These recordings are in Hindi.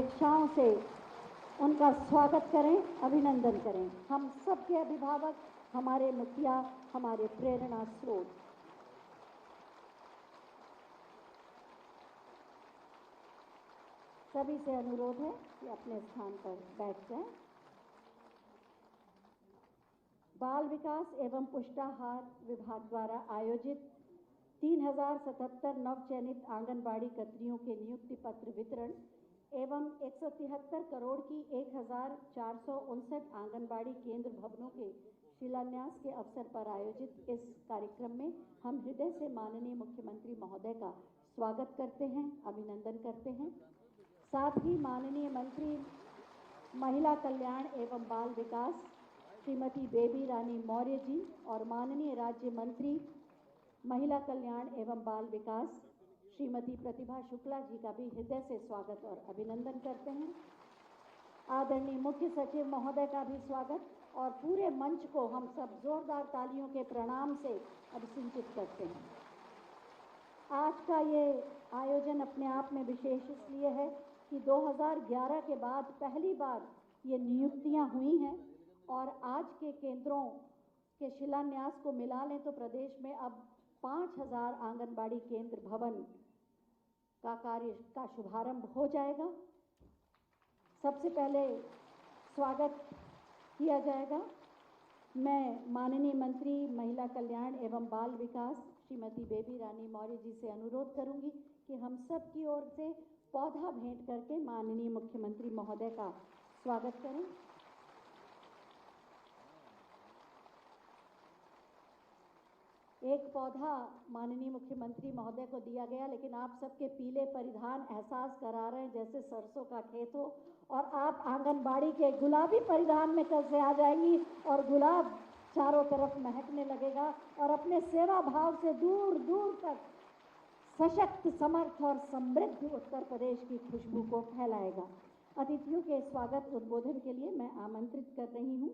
शुभेच्छाओं से उनका स्वागत करें, अभिनंदन करें। हम सबके अभिभावक, हमारे मुखिया, हमारे प्रेरणा स्रोत। सभी से अनुरोध है कि अपने स्थान पर बैठ जाएं। बाल विकास एवं पुष्टाहार विभाग द्वारा आयोजित 3077 नवचयनित आंगनबाड़ी कर्त्रियों के नियुक्ति पत्र वितरण एवं 173 करोड़ की 1459 आंगनबाड़ी केंद्र भवनों के शिलान्यास के अवसर पर आयोजित इस कार्यक्रम में हम हृदय से माननीय मुख्यमंत्री महोदय का स्वागत करते हैं, अभिनंदन करते हैं। साथ ही माननीय मंत्री महिला कल्याण एवं बाल विकास श्रीमती बेबी रानी मौर्य जी और माननीय राज्य मंत्री महिला कल्याण एवं बाल विकास श्रीमती प्रतिभा शुक्ला जी का भी हृदय से स्वागत और अभिनंदन करते हैं। आदरणीय मुख्य सचिव महोदय का भी स्वागत और पूरे मंच को हम सब जोरदार तालियों के प्रणाम से अभिसिंचित करते हैं। आज का ये आयोजन अपने आप में विशेष इसलिए है कि 2011 के बाद पहली बार ये नियुक्तियां हुई हैं और आज के केंद्रों के शिलान्यास को मिला लें तो प्रदेश में अब 5000 आंगनबाड़ी केंद्र भवन का कार्य का शुभारंभ हो जाएगा। सबसे पहले स्वागत किया जाएगा। मैं माननीय मंत्री महिला कल्याण एवं बाल विकास श्रीमती बेबी रानी मौर्य जी से अनुरोध करूंगी कि हम सब की ओर से पौधा भेंट करके माननीय मुख्यमंत्री महोदय का स्वागत करें। एक पौधा माननीय मुख्यमंत्री महोदय को दिया गया, लेकिन आप सबके पीले परिधान एहसास करा रहे हैं जैसे सरसों का खेत हो और आप आंगनबाड़ी के गुलाबी परिधान में कल से आ जाएंगी और गुलाब चारों तरफ महकने लगेगा और अपने सेवा भाव से दूर दूर तक सशक्त, समर्थ और समृद्ध उत्तर प्रदेश की खुशबू को फैलाएगा। अतिथियों के स्वागत उद्बोधन के लिए मैं आमंत्रित कर रही हूँ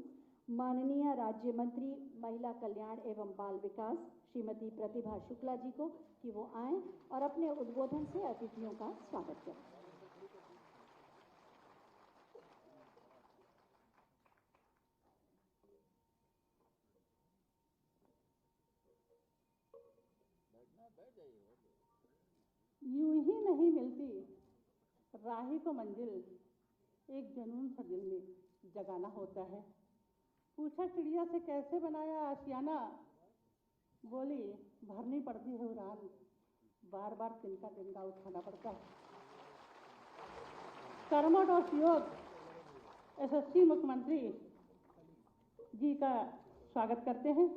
माननीय राज्य मंत्री महिला कल्याण एवं बाल विकास श्रीमती प्रतिभा शुक्ला जी को कि वो आएं और अपने उद्बोधन से अतिथियों का स्वागत करें। यूं ही नहीं मिलती राही को मंजिल, एक जुनून सा दिल में जगाना होता है। पूछा चिड़िया से कैसे बनाया आशियाना, बोली भरनी पड़ती है उड़ान, बार बार तिनका तिनका उठाना पड़ता है। कर्मठ और सुयोग यशस्वी मुख्यमंत्री जी का स्वागत करते हैं,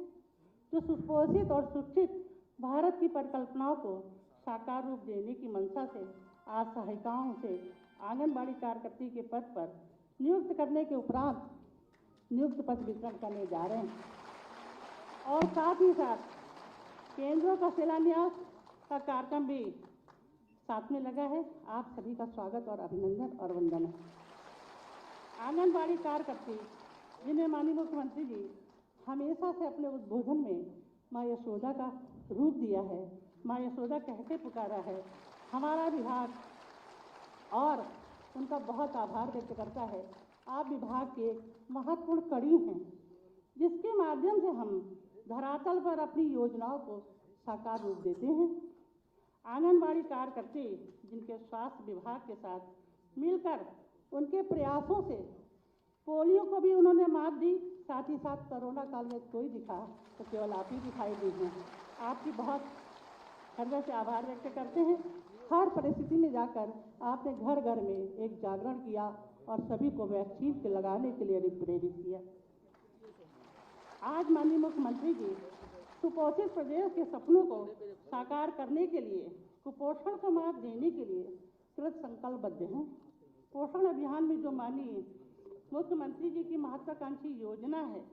जो सुपोषित और शिक्षित भारत की परिकल्पनाओं को साकार रूप देने की मंशा से आज सहायिकाओं से आंगनबाड़ी कार्यकर्त्री के पद पर नियुक्त करने के उपरांत नियुक्त पद वितरण करने जा रहे हैं और साथ ही साथ केंद्रों का शिलान्यास का कार्यक्रम भी साथ में लगा है। आप सभी का स्वागत और अभिनंदन और वंदन है। आंगनबाड़ी कार्यकर्त्री जिन्हें माननीय मुख्यमंत्री जी हमेशा से अपने उद्बोधन में माँ यशोदा का रूप दिया है, माँ यशोदा कहते पुकारा है, हमारा विभाग और उनका बहुत आभार व्यक्त करता है। आप विभाग के महत्वपूर्ण कड़ी हैं, जिसके माध्यम से हम धरातल पर अपनी योजनाओं को साकार रूप देते हैं। आंगनबाड़ी कार्यकर्त्री जिनके स्वास्थ्य विभाग के साथ मिलकर उनके प्रयासों से पोलियो को भी उन्होंने मात दी, साथ ही साथ कोरोना काल में कोई दिखा तो केवल आप ही दिखाई दी हैं। आपकी बहुत हृदय से आभार व्यक्त करते हैं। हर परिस्थिति में जाकर आपने घर घर में एक जागरण किया और सभी को वैक्सीन के लगाने के लिए प्रेरित किया। आज माननीय मुख्यमंत्री जी सुपोषित प्रदेश के सपनों को साकार करने के लिए, कुपोषण को मात देने के लिए कृत संकल्पबद्ध हैं। पोषण अभियान में जो माननीय मुख्यमंत्री जी की महत्वाकांक्षी योजना है,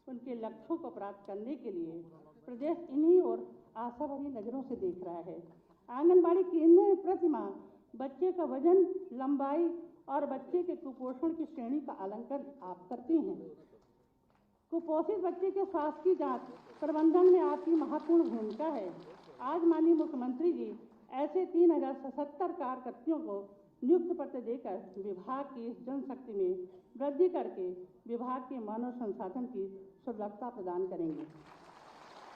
उनके लक्ष्यों को प्राप्त करने के लिए प्रदेश इन्हीं और आशा भरी नजरों से देख रहा है। आंगनबाड़ी केंद्र में प्रति माह बच्चे का वजन, लंबाई और बच्चे के कुपोषण की श्रेणी का आकलन आप करते हैं। कुपोषित बच्चे के स्वास्थ्य की जांच प्रबंधन में आपकी महत्वपूर्ण भूमिका है। आज माननीय मुख्यमंत्री जी ऐसे 3077 कार्यकर्तियों को नियुक्ति पत्र देकर विभाग की इस जनशक्ति में वृद्धि करके विभाग के मानव संसाधन की सुलभता प्रदान करेंगे।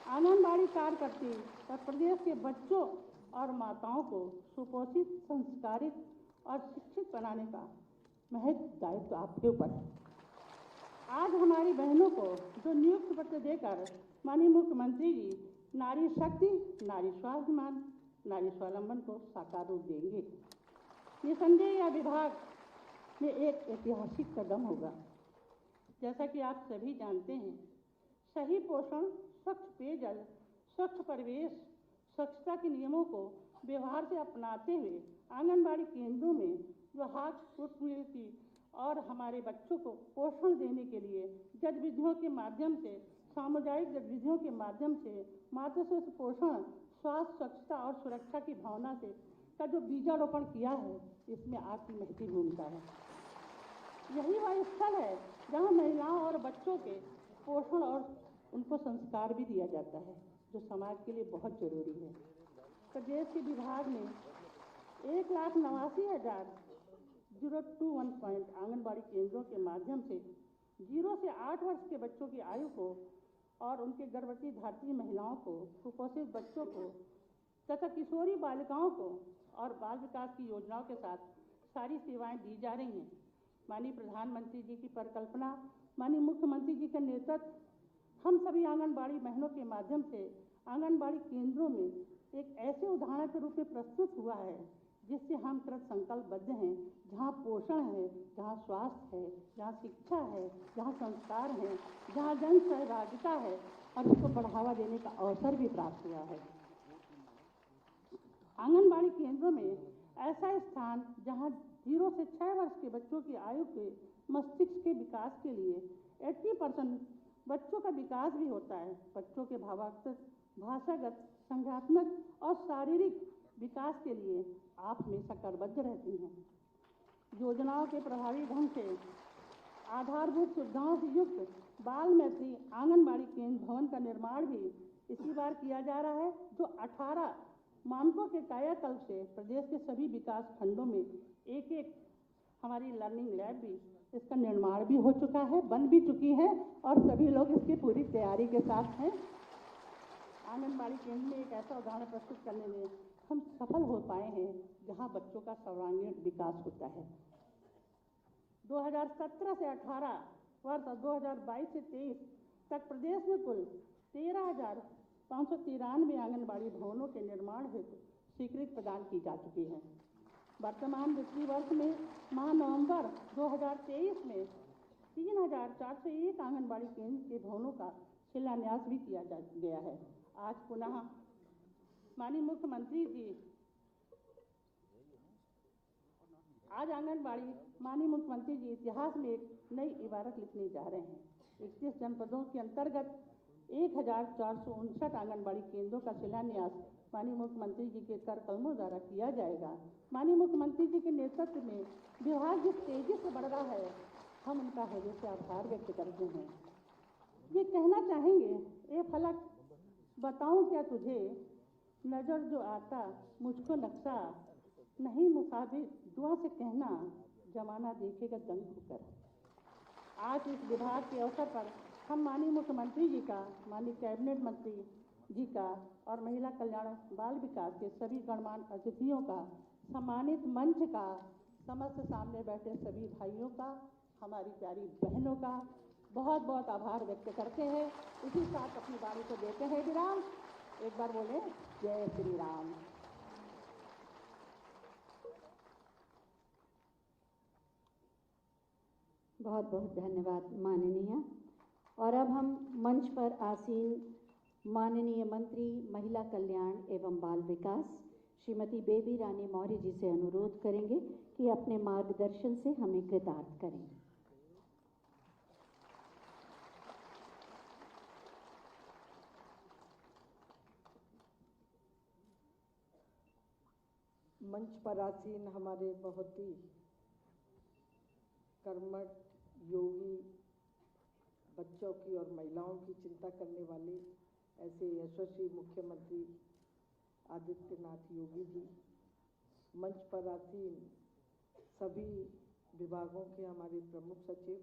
आंगनबाड़ी कार्यकर्ती और प्रदेश के बच्चों और माताओं को सुपोषित, संस्कारित और शिक्षित बनाने का महज दायित्व आपके ऊपर है। आज हमारी बहनों को जो नियुक्ति पत्र देकर माननीय मुख्यमंत्री जी नारी शक्ति, नारी स्वाभिमान, नारी स्वावलंबन को साकार रूप देंगे, निसंदेह यह विभाग में एक ऐतिहासिक कदम होगा। जैसा कि आप सभी जानते हैं, सही पोषण, स्वच्छ पेयजल, स्वच्छ परिवेश, स्वच्छता के नियमों को व्यवहार से अपनाते हुए आंगनबाड़ी केंद्रों में विभाग पुष्टि और हमारे बच्चों को पोषण देने के लिए गतिविधियों के माध्यम से, सामुदायिक गतिविधियों के माध्यम से मातृ शिशु पोषण, स्वास्थ्य, स्वच्छता और सुरक्षा की भावना से का जो बीजारोपण किया है, इसमें आपकी महती भूमिका है। यही वह स्थल है जहां महिलाओं और बच्चों के पोषण और उनको संस्कार भी दिया जाता है, जो समाज के लिए बहुत जरूरी है। प्रदेश के विभाग ने 1,89,021 पॉइंट आंगनबाड़ी केंद्रों के माध्यम से 0 से 8 वर्ष के बच्चों की आयु को और उनके गर्भवती धात्री महिलाओं को, कुपोषित बच्चों को तथा किशोरी बालिकाओं को और बाल विकास की योजनाओं के साथ सारी सेवाएं दी जा रही हैं। माननीय प्रधानमंत्री जी की परिकल्पना, माननीय मुख्यमंत्री जी के नेतृत्व, हम सभी आंगनबाड़ी बहनों के माध्यम से आंगनबाड़ी केंद्रों में एक ऐसे उदाहरण के रूप में प्रस्तुत हुआ है जिससे हम कृत संकल्पबद्ध हैं। जहाँ पोषण है, जहाँ स्वास्थ्य है, जहाँ शिक्षा है, जहाँ संस्कार है, जहाँ जन सहभागिता है और इसको बढ़ावा देने का अवसर भी प्राप्त हुआ है। आंगनबाड़ी केंद्रों में ऐसा स्थान जहाँ 0 से 6 वर्ष के बच्चों की आयु के मस्तिष्क के विकास के लिए 80% बच्चों का विकास भी होता है। बच्चों के भावात्मक, भाषागत, संज्ञानात्मक और शारीरिक विकास के लिए आप हमेशा करबद्ध रहती हैं। योजनाओं के प्रभावी ढंग से आधारभूत सुविधाओं से युक्त बाल मैत्री आंगनबाड़ी केंद्र भवन का निर्माण भी इसी बार किया जा रहा है, जो 18 मानकों के कायाकल्प से प्रदेश के सभी विकास खंडों में एक हमारी लर्निंग लैब भी, इसका निर्माण भी हो चुका है, बन भी चुकी है और सभी लोग इसकी पूरी तैयारी के साथ हैं। आंगनबाड़ी केंद्र में एक ऐसा उदाहरण प्रस्तुत करने में हम सफल हो पाए हैं जहां बच्चों का सर्वांगीण विकास होता है। 2017 से 18 वर्ष और 2022 से 23 तक प्रदेश में कुल 13,593 आंगनबाड़ी भवनों के निर्माण हेतु स्वीकृति प्रदान की जा चुकी है। वर्तमान वित्तीय वर्ष में माह नवंबर 2023 में 3,401 आंगनबाड़ी केंद्र के भवनों का शिलान्यास भी किया गया है। आज पुनः माननीय मुख्यमंत्री जी माननीय मुख्यमंत्री जी इतिहास में एक नई इबारत लिखने जा रहे हैं। 31 जनपदों के अंतर्गत 1,459 आंगनबाड़ी केंद्रों का शिलान्यास माननीय मुख्यमंत्री जी के कर कलमों द्वारा किया जाएगा। माननीय मुख्यमंत्री जी के नेतृत्व में विभाग जिस तेजी से बढ़ रहा है, हम उनका हृदय से आभार व्यक्त करते हैं। ये कहना चाहेंगे, ए फलक बताऊं क्या तुझे, नजर जो आता मुझको नक्शा, नहीं मुसाफिर दुआ से कहना, जमाना देखेगा दंग होकर। आज इस विभाग के अवसर पर हम माननीय मुख्यमंत्री जी का, माननीय कैबिनेट मंत्री जी का और महिला कल्याण बाल विकास के सभी गणमान्य अतिथियों का, सम्मानित मंच का, समस्त सामने बैठे सभी भाइयों का, हमारी प्यारी बहनों का बहुत बहुत आभार व्यक्त करते हैं। इसी साथ अपनी वाणी को देते हैं विराम। एक बार बोले जय श्री राम। बहुत बहुत धन्यवाद माननीय। और अब हम मंच पर आसीन माननीय मंत्री महिला कल्याण एवं बाल विकास श्रीमती बेबी रानी मौर्य जी से अनुरोध करेंगे कि अपने मार्गदर्शन से हमें कृतार्थ करें। मंच पर आसीन हमारे बहुत ही कर्मठ, योगी, बच्चों की और महिलाओं की चिंता करने वाले ऐसे यशस्वी मुख्यमंत्री आदित्यनाथ योगी जी, मंच पर आसीन सभी विभागों के हमारे प्रमुख सचिव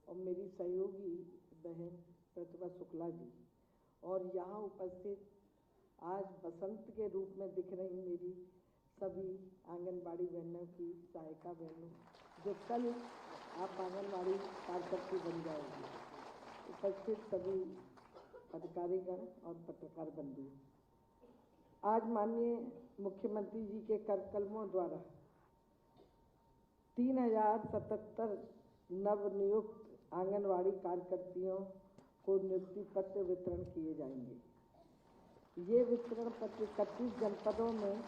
और मेरी सहयोगी बहन प्रतिभा शुक्ला जी, और यहाँ उपस्थित आज बसंत के रूप में दिख रही मेरी सभी आंगनबाड़ी बहनों की सहायिका बहनों, जो कल आप आंगनबाड़ी कार्यकर्ती बन जाएगी, उपस्थित सभी अधिकारीगण और पत्रकार बंधु, आज माननीय मुख्यमंत्री जी के कर कलमों द्वारा 3077 नवनियुक्त आंगनबाड़ी कार्यकर्तियों को नियुक्ति पत्र वितरण किए जाएंगे। ये वितरण पत्र 31 जनपदों में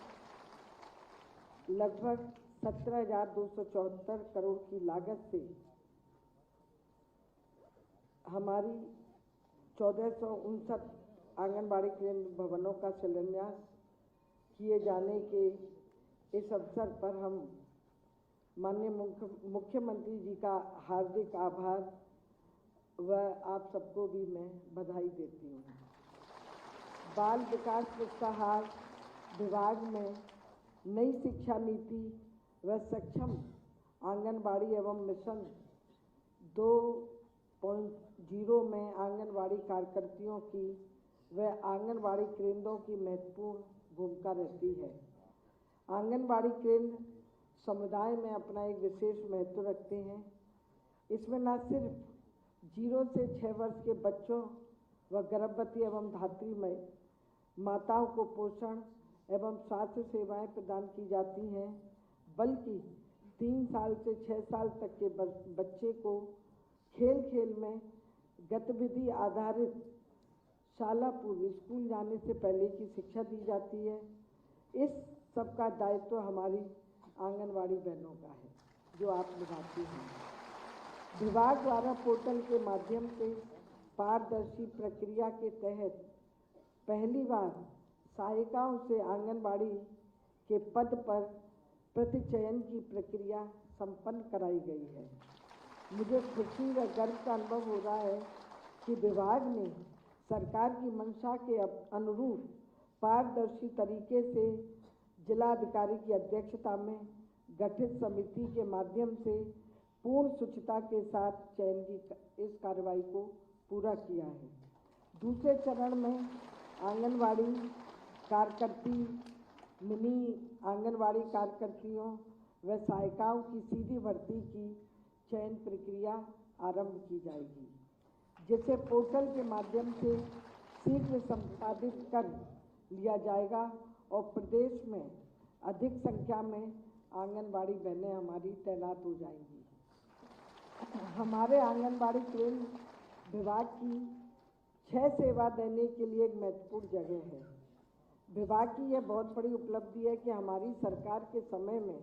लगभग 17,274 करोड़ की लागत से हमारी 1459 आंगनबाड़ी केंद्र भवनों का शिलान्यास किए जाने के इस अवसर पर हम माननीय मुख्यमंत्री जी का हार्दिक आभार व आप सबको भी मैं बधाई देती हूँ। बाल विकास पुरस्कार विभाग में नई शिक्षा नीति व सक्षम आंगनबाड़ी एवं मिशन 2.0 में आंगनबाड़ी कार्यकर्तियों की व आंगनबाड़ी केंद्रों की महत्वपूर्ण भूमिका रहती है। आंगनबाड़ी केंद्र समुदाय में अपना एक विशेष महत्व रखते हैं। इसमें न सिर्फ 0 से 6 वर्ष के बच्चों व गर्भवती एवं धात्री माताओं को पोषण एवं स्वास्थ्य सेवाएं प्रदान की जाती हैं, बल्कि 3 साल से 6 साल तक के बच्चे को खेल खेल में गतिविधि आधारित शाला पूर्व स्कूल जाने से पहले की शिक्षा दी जाती है। इस सब का दायित्व हमारी आंगनबाड़ी बहनों का है, जो आप निभाती हैं। विभाग द्वारा पोर्टल के माध्यम से पारदर्शी प्रक्रिया के तहत पहली बार सहायिकाओं से आंगनबाड़ी के पद पर प्रतिचयन की प्रक्रिया संपन्न कराई गई है। मुझे खुशी व गर्व का अनुभव हो रहा है कि विभाग ने सरकार की मंशा के अनुरूप पारदर्शी तरीके से जिलाधिकारी की अध्यक्षता में गठित समिति के माध्यम से पूर्ण शुचिता के साथ चयन की इस कार्रवाई को पूरा किया है। दूसरे चरण में आंगनबाड़ी कार्यकर्ती, मिनी आंगनबाड़ी कार्यकर्तियों व सहायिकाओं की सीधी भर्ती की चयन प्रक्रिया आरंभ की जाएगी, जिसे पोर्टल के माध्यम से शीघ्र संपादित कर लिया जाएगा और प्रदेश में अधिक संख्या में आंगनबाड़ी बहनें हमारी तैनात हो जाएंगी। हमारे आंगनबाड़ी केंद्र विभाग की 6 सेवा देने के लिए एक महत्वपूर्ण जगह है। विभाग की यह बहुत बड़ी उपलब्धि है कि हमारी सरकार के समय में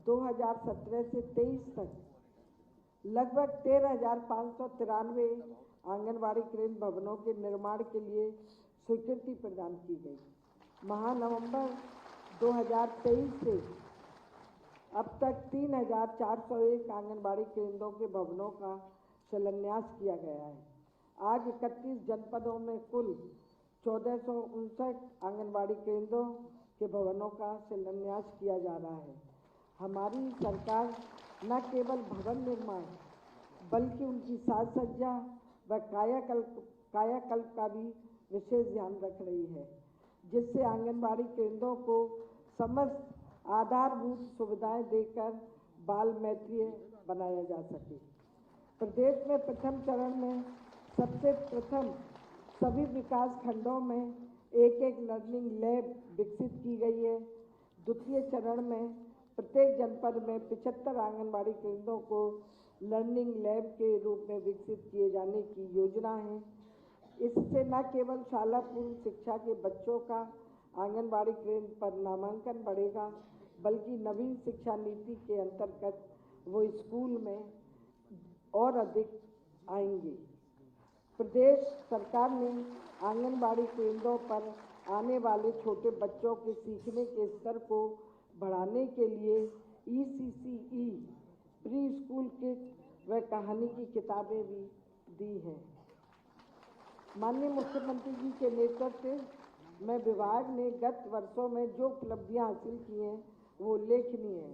2017 से 23 तक लगभग 13,593 आंगनबाड़ी केंद्र भवनों के निर्माण के लिए स्वीकृति प्रदान की गई। नवंबर 2023 से अब तक 3,401 आंगनबाड़ी केंद्रों के भवनों का शिलान्यास किया गया है। आज 31 जनपदों में कुल 1459 आंगनबाड़ी केंद्रों के भवनों का शिलान्यास किया जा रहा है। हमारी सरकार न केवल भवन निर्माण बल्कि उनकी साज सज्जा व कायाकल्प का भी विशेष ध्यान रख रही है, जिससे आंगनबाड़ी केंद्रों को समस्त आधारभूत सुविधाएं देकर बाल मैत्रीय बनाया जा सके। प्रदेश में प्रथम चरण में सबसे प्रथम सभी विकास खंडों में एक लर्निंग लैब विकसित की गई है। द्वितीय चरण में प्रत्येक जनपद में 75 आंगनबाड़ी केंद्रों को लर्निंग लैब के रूप में विकसित किए जाने की योजना है। इससे न केवल शाला पूर्व शिक्षा के बच्चों का आंगनबाड़ी केंद्र पर नामांकन बढ़ेगा, बल्कि नवीन शिक्षा नीति के अंतर्गत वो स्कूल में और अधिक आएंगे। प्रदेश सरकार ने आंगनबाड़ी केंद्रों पर आने वाले छोटे बच्चों के सीखने के स्तर को बढ़ाने के लिए ECCE प्री स्कूल किट व कहानी की किताबें भी दी हैं। माननीय मुख्यमंत्री जी के नेतृत्व से में विभाग ने गत वर्षों में जो उपलब्धियां हासिल की हैं वो उल्लेखनीय है।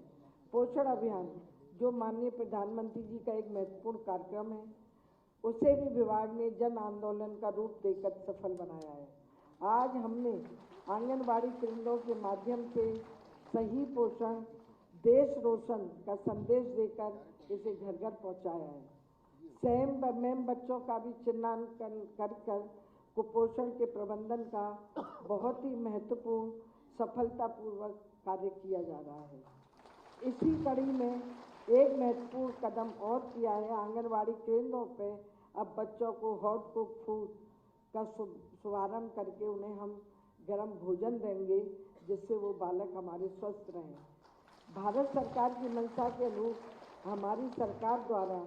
पोषण अभियान, जो माननीय प्रधानमंत्री जी का एक महत्वपूर्ण कार्यक्रम है, उसे भी विभाग ने जन आंदोलन का रूप देकर सफल बनाया है। आज हमने आंगनबाड़ी केंद्रों के माध्यम से सही पोषण देश रोशन का संदेश देकर इसे घर घर पहुंचाया है। सेम बच्चों का भी चिन्हांकन कर कुपोषण के प्रबंधन का बहुत ही महत्वपूर्ण सफलतापूर्वक कार्य किया जा रहा है। इसी कड़ी में एक महत्वपूर्ण कदम और किया है। आंगनबाड़ी केंद्रों पे अब बच्चों को हॉट कुक फूड का शुभारंभ करके उन्हें हम गर्म भोजन देंगे, जिससे वो बालक हमारे स्वस्थ रहें। भारत सरकार की मंशा के अनुरूप हमारी सरकार द्वारा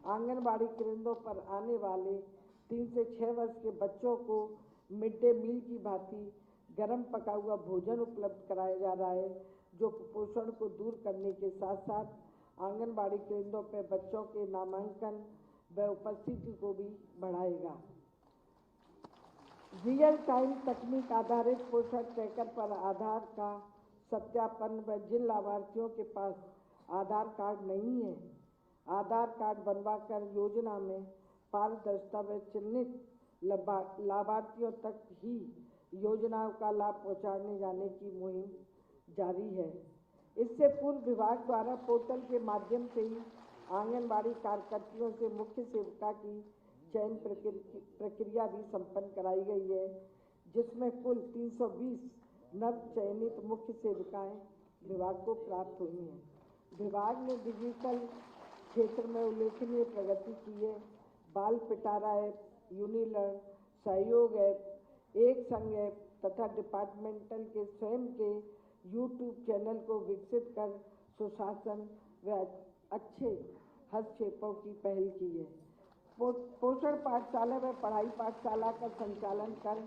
आंगनबाड़ी केंद्रों पर आने वाले 3 से 6 वर्ष के बच्चों को मिड डे मील की भांति गर्म पका हुआ भोजन उपलब्ध कराया जा रहा है, जो कुपोषण को दूर करने के साथ साथ आंगनबाड़ी केंद्रों पर बच्चों के नामांकन व उपस्थिति को भी बढ़ाएगा। रियल टाइम तकनीक आधारित पोषण ट्रैकर पर आधार का सत्यापन व जिन लाभार्थियों के पास आधार कार्ड नहीं है, आधार कार्ड बनवाकर योजना में पारदर्शिता व चिन्हित लाभार्थियों तक ही योजनाओं का लाभ पहुंचाने जाने की मुहिम जारी है। इससे पूर्व विभाग द्वारा पोर्टल के माध्यम से ही आंगनबाड़ी कार्यकर्तियों से मुख्य सेविका की चयन प्रक्रिया भी संपन्न कराई गई है, जिसमें कुल 320 नव चयनित मुख्य सेविकाएं विभाग को प्राप्त हुई हैं। विभाग ने डिजिटल क्षेत्र में उल्लेखनीय प्रगति की है। बाल पिटारा ऐप, यूनिलर्न, सहयोग ऐप, एक संग ऐप तथा डिपार्टमेंटल के स्वयं के यूट्यूब चैनल को विकसित कर सुशासन व अच्छे हस्तक्षेपों की पहल की है। पोषण पाठशाला व पढ़ाई पाठशाला का संचालन कर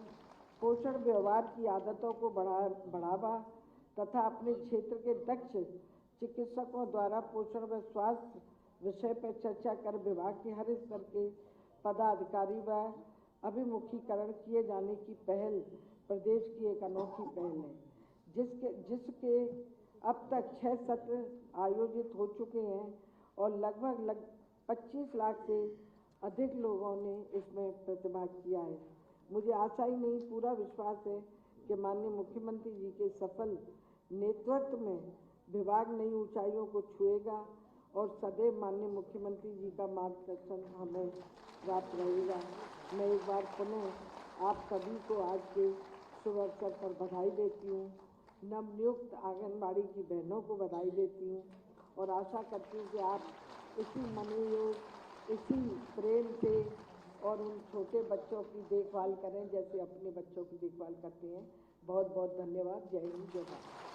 पोषण व्यवहार की आदतों को बढ़ावा तथा अपने क्षेत्र के दक्ष चिकित्सकों द्वारा पोषण व स्वास्थ्य विषय पर चर्चा कर विभाग के हर स्तर के पदाधिकारी व अभिमुखीकरण किए जाने की पहल प्रदेश की एक अनोखी पहल है, जिसके अब तक 6 सत्र आयोजित हो चुके हैं और लगभग 25 लाख से अधिक लोगों ने इसमें प्रतिभाग किया है। मुझे आशा ही नहीं, पूरा विश्वास है कि माननीय मुख्यमंत्री जी के सफल नेतृत्व में विभाग नई ऊंचाइयों को छुएगा और सदैव माननीय मुख्यमंत्री जी का मार्गदर्शन हमें प्राप्त रहेगा। मैं एक बार पुनः आप सभी को आज के शुभ अवसर पर बधाई देती हूँ। नवनियुक्त आंगनबाड़ी की बहनों को बधाई देती हूँ और आशा करती हूँ कि आप इसी मनोयोग, इसी प्रेम से और उन छोटे बच्चों की देखभाल करें जैसे अपने बच्चों की देखभाल करते हैं। बहुत बहुत धन्यवाद। जय हिंद, जय भारत।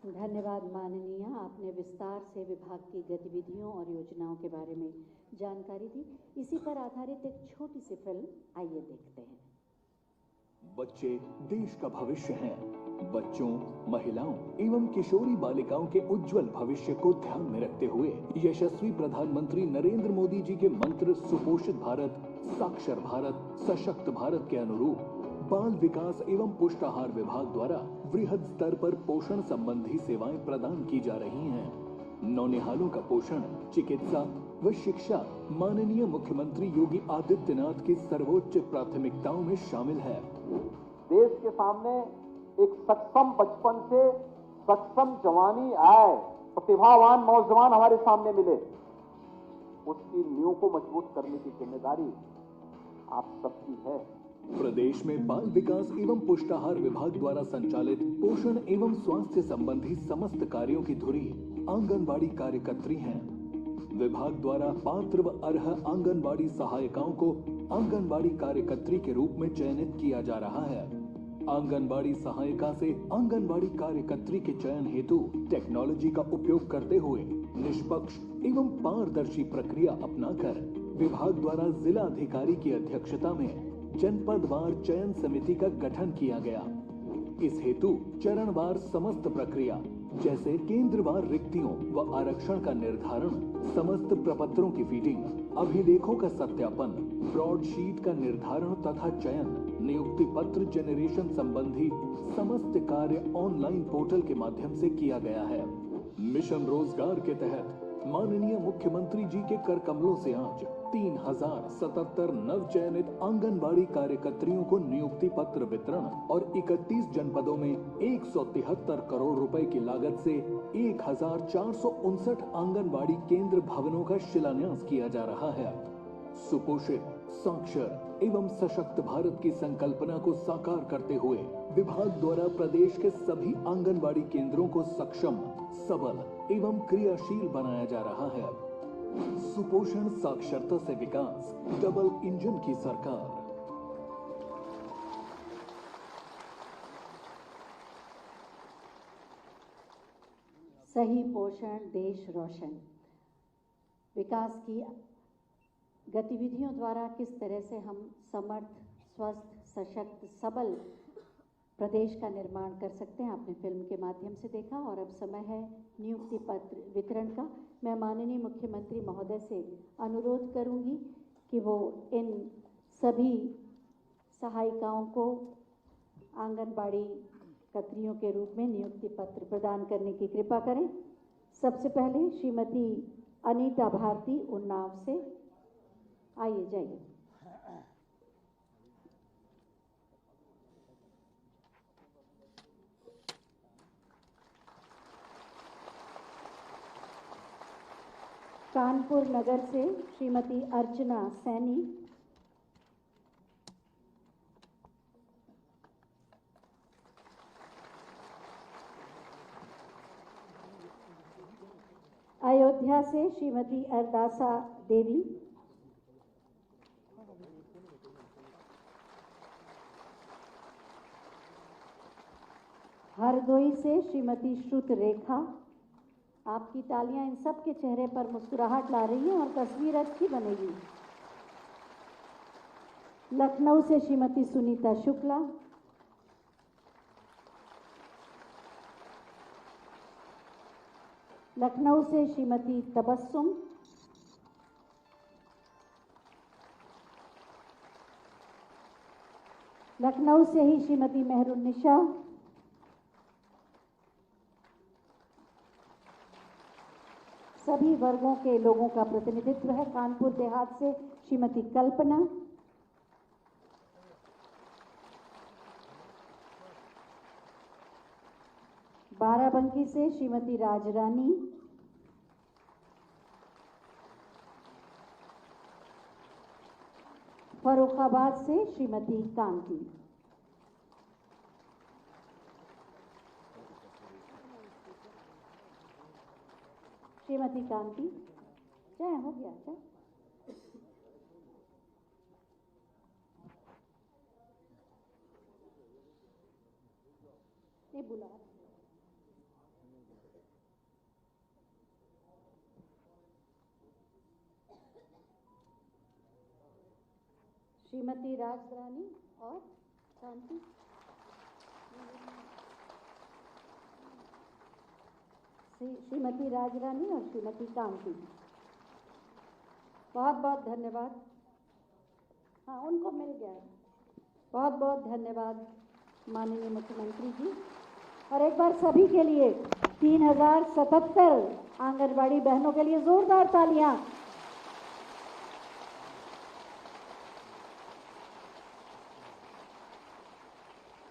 धन्यवाद माननीय, आपने विस्तार से विभाग की गतिविधियों और योजनाओं के बारे में जानकारी दी। इसी पर आधारित एक छोटी सी फिल्म आइए देखते हैं। बच्चे देश का भविष्य हैं। बच्चों, महिलाओं एवं किशोरी बालिकाओं के उज्जवल भविष्य को ध्यान में रखते हुए यशस्वी प्रधानमंत्री नरेंद्र मोदी जी के मंत्र सुपोषित भारत, साक्षर भारत, सशक्त भारत के अनुरूप बाल विकास एवं पुष्टाहार विभाग द्वारा वृहद स्तर पर पोषण संबंधी सेवाएं प्रदान की जा रही हैं। नौनिहालों का पोषण, चिकित्सा व शिक्षा माननीय मुख्यमंत्री योगी आदित्यनाथ की सर्वोच्च प्राथमिकताओं में शामिल है। देश के सामने एक सक्षम बचपन से सक्षम जवानी आए, प्रतिभावान नौजवान हमारे सामने मिले, उसकी नींव को मजबूत करने की जिम्मेदारी आप सबकी है। प्रदेश में बाल विकास एवं पुष्टाहार विभाग द्वारा संचालित पोषण एवं स्वास्थ्य संबंधी समस्त कार्यों की धुरी आंगनबाड़ी कार्यकर्त्री हैं। विभाग द्वारा पात्र व अर्ह आंगनबाड़ी सहायिकाओं को आंगनबाड़ी कार्यकर्त्री के रूप में चयनित किया जा रहा है। आंगनबाड़ी सहायिका से आंगनबाड़ी कार्यकर्त्री के चयन हेतु टेक्नोलॉजी का उपयोग करते हुए निष्पक्ष एवं पारदर्शी प्रक्रिया अपनाकर विभाग द्वारा जिला अधिकारी की अध्यक्षता में जनपदवार चयन समिति का गठन किया गया। इस हेतु चरणवार समस्त प्रक्रिया जैसे केंद्रवार रिक्तियों व आरक्षण का निर्धारण, समस्त प्रपत्रों की फीडिंग, अभिलेखों का सत्यापन, फ्रॉड शीट का निर्धारण तथा चयन, नियुक्ति पत्र जेनरेशन संबंधी समस्त कार्य ऑनलाइन पोर्टल के माध्यम से किया गया है। मिशन रोजगार के तहत माननीय मुख्यमंत्री जी के कर कमलों से आज 3077 नव चयनित आंगनबाड़ी कार्यकर्तियों को नियुक्ति पत्र वितरण और 31 जनपदों में 173 करोड़ रुपए की लागत से 1459 आंगनबाड़ी केंद्र भवनों का शिलान्यास किया जा रहा है। सुपोषित, साक्षर एवं सशक्त भारत की संकल्पना को साकार करते हुए विभाग द्वारा प्रदेश के सभी आंगनबाड़ी केंद्रों को सक्षम, सबल एवं क्रियाशील बनाया जा रहा है। सुपोषण साक्षरता से विकास, डबल इंजन की सरकार। सही पोषण देश रोशन। विकास की गतिविधियों द्वारा किस तरह से हम समर्थ, स्वस्थ, सशक्त, सबल प्रदेश का निर्माण कर सकते हैं, आपने फिल्म के माध्यम से देखा। और अब समय है नियुक्ति पत्र वितरण का। मैं माननीय मुख्यमंत्री महोदय से अनुरोध करूंगी कि वो इन सभी सहायिकाओं को आंगनबाड़ी कर्त्रियों के रूप में नियुक्ति पत्र प्रदान करने की कृपा करें। सबसे पहले श्रीमती अनीता भारती उन्नाव से, आइए जाइए। कानपुर नगर से श्रीमती अर्चना सैनी, अयोध्या से श्रीमती अरदासा देवी, हरदोई से श्रीमती श्रुत रेखा। आपकी तालियां इन सब के चेहरे पर मुस्कुराहट ला रही हैं और तस्वीर अच्छी बनेगी। लखनऊ से श्रीमती सुनीता शुक्ला, लखनऊ से श्रीमती तबस्सुम, लखनऊ से ही श्रीमती मेहरुन्निशा, सभी वर्गों के लोगों का प्रतिनिधित्व है। कानपुर देहात से श्रीमती कल्पना, बाराबंकी से श्रीमती राजरानी, फर्रुखाबाद से श्रीमती कांति, श्रीमती कांति, चाय हो गया चाय। ये बुला श्रीमती राजरानी और कांति, श्रीमती राजरानी और श्रीमती कांति, बहुत बहुत धन्यवाद। हाँ, उनको मिल गया है। बहुत बहुत धन्यवाद माननीय मुख्यमंत्री जी। और एक बार सभी के लिए 3077 आंगनबाड़ी बहनों के लिए जोरदार तालियां।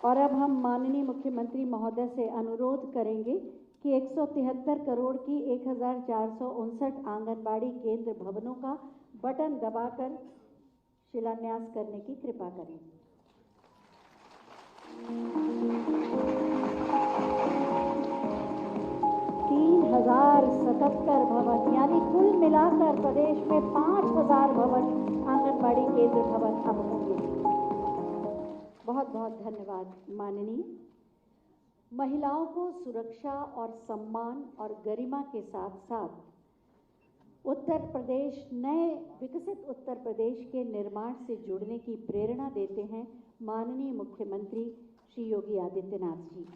और अब हम माननीय मुख्यमंत्री महोदय से अनुरोध करेंगे कि 173 करोड़ की 1459 आंगनबाड़ी केंद्र भवनों का बटन दबाकर शिलान्यास करने की कृपा करें। $3077 भवन, यानी कुल मिलाकर प्रदेश में 5000 भवन आंगनबाड़ी केंद्र भवन अब होंगे। बहुत बहुत धन्यवाद माननीय। महिलाओं को सुरक्षा और सम्मान और गरिमा के साथ साथ उत्तर प्रदेश, नए विकसित उत्तर प्रदेश के निर्माण से जुड़ने की प्रेरणा देते हैं माननीय मुख्यमंत्री श्री योगी आदित्यनाथ जी।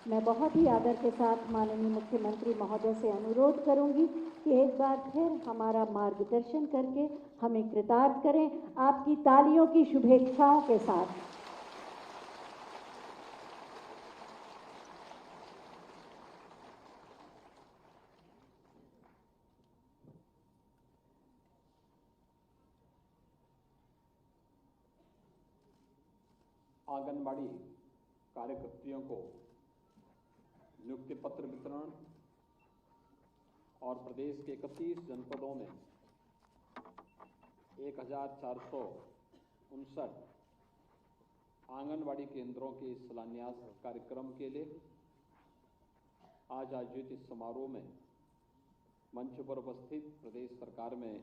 मैं बहुत ही आदर के साथ माननीय मुख्यमंत्री महोदय से अनुरोध करूंगी कि एक बार फिर हमारा मार्गदर्शन करके हमें कृतार्थ करें आपकी तालियों की शुभेच्छाओं के साथ। आंगनबाड़ी कार्यकर्तियों को नियुक्ति पत्र वितरण और प्रदेश के 31 जनपदों में 1459 आंगनबाड़ी केंद्रों के शिलान्यास कार्यक्रम के लिए आज आयोजित इस समारोह में मंच पर उपस्थित प्रदेश सरकार में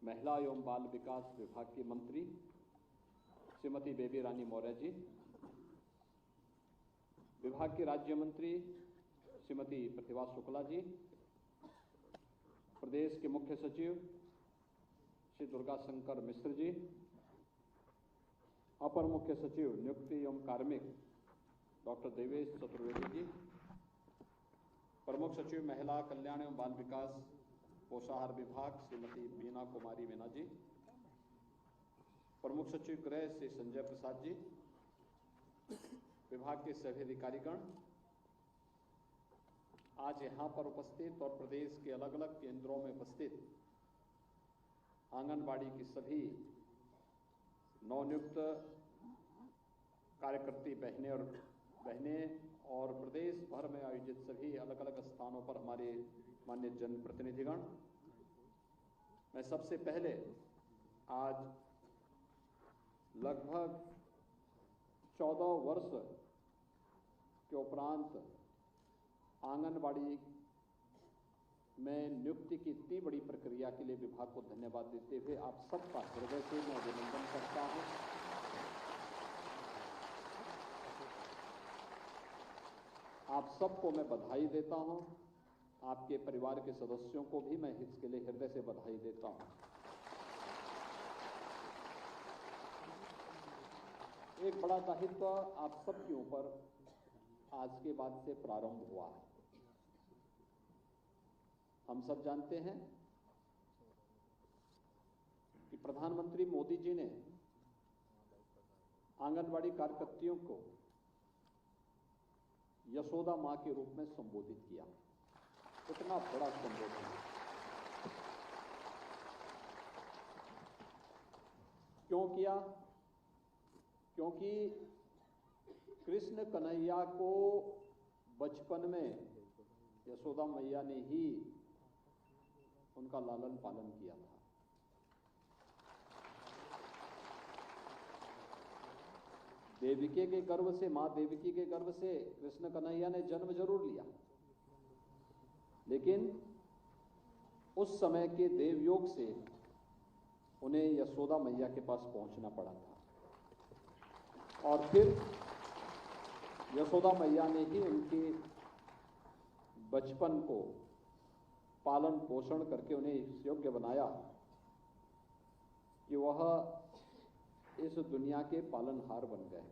महिला एवं बाल विकास विभाग की मंत्री श्रीमती बेबी रानी मौर्य जी, विभाग की राज्य मंत्री श्रीमती प्रतिभा शुक्ला जी, प्रदेश के मुख्य सचिव श्री दुर्गा शंकर मिश्र जी, अपर मुख्य सचिव नियुक्ति एवं कार्मिक डॉक्टर देवेश चतुर्वेदी जी, प्रमुख सचिव महिला कल्याण एवं बाल विकास पोषाहार विभाग श्रीमती बीना कुमारी मीना जी, प्रमुख सचिव गृह श्री संजय प्रसाद जी, विभाग के सभी अधिकारीगण आज यहाँ पर उपस्थित और प्रदेश के अलग अलग केंद्रों में उपस्थित आंगनबाड़ी की सभी नवनियुक्त कार्यकर्ती बहनें और प्रदेश भर में आयोजित सभी अलग अलग स्थानों पर हमारे माननीय जनप्रतिनिधिगण, मैं सबसे पहले आज लगभग 14 वर्ष के उपरांत आंगनबाड़ी में नियुक्ति की इतनी बड़ी प्रक्रिया के लिए विभाग को धन्यवाद देते हुए आप सबका हृदय से मैं अभिनंदन करता हूं। आप सबको मैं बधाई देता हूं। आपके परिवार के सदस्यों को भी मैं इसके लिए हृदय से बधाई देता हूं। एक बड़ा दायित्व आप सबके ऊपर आज के बाद से प्रारंभ हुआ है। हम सब जानते हैं कि प्रधानमंत्री मोदी जी ने आंगनबाड़ी कार्यकर्तियों को यशोदा मां के रूप में संबोधित किया। इतना बड़ा संबोधन क्यों किया? क्योंकि कृष्ण कन्हैया को बचपन में यशोदा मैया ने ही उनका लालन पालन किया था। देवकी के गर्भ से, मां देवकी के गर्भ से कृष्ण कन्हैया ने जन्म जरूर लिया, लेकिन उस समय के देवयोग से उन्हें यशोदा मैया के पास पहुंचना पड़ा था और फिर यशोदा मैया ने ही उनके बचपन को पालन पोषण करके उन्हें इस योग्य बनाया कि वह इस दुनिया के पालनहार बन गए।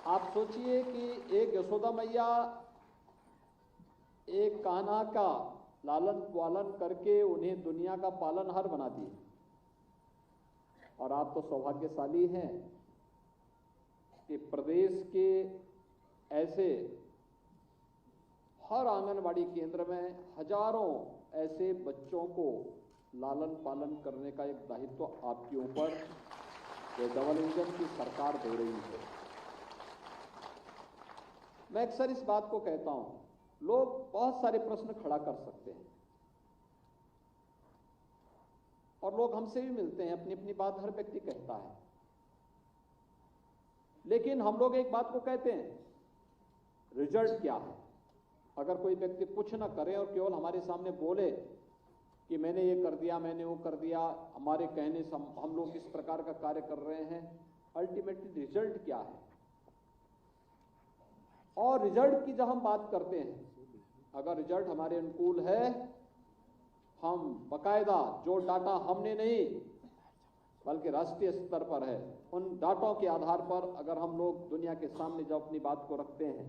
आप सोचिए कि एक यशोदा मैया एक कान्हा का लालन पालन करके उन्हें दुनिया का पालनहार बना दिए, और आप तो सौभाग्यशाली हैं कि प्रदेश के ऐसे हर आंगनबाड़ी केंद्र में हजारों ऐसे बच्चों को लालन पालन करने का एक दायित्व आपके ऊपर ये डबल इंजन की सरकार दे रही है। मैं अक्सर इस बात को कहता हूं, लोग बहुत सारे प्रश्न खड़ा कर सकते हैं और लोग हमसे भी मिलते हैं, अपनी अपनी बात हर व्यक्ति कहता है, लेकिन हम लोग एक बात को कहते हैं, रिजल्ट क्या है? अगर कोई व्यक्ति कुछ ना करे और केवल हमारे सामने बोले कि मैंने ये कर दिया, मैंने वो कर दिया, हमारे कहने से हम लोग इस प्रकार का कार्य कर रहे हैं, अल्टीमेटली रिजल्ट क्या है? और रिजल्ट की जब हम बात करते हैं, अगर रिजल्ट हमारे अनुकूल है, हम बकायदा जो डाटा हमने नहीं बल्कि राष्ट्रीय स्तर पर है। उन डाटों के आधार पर अगर हम लोग दुनिया के सामने जब अपनी बात को रखते हैं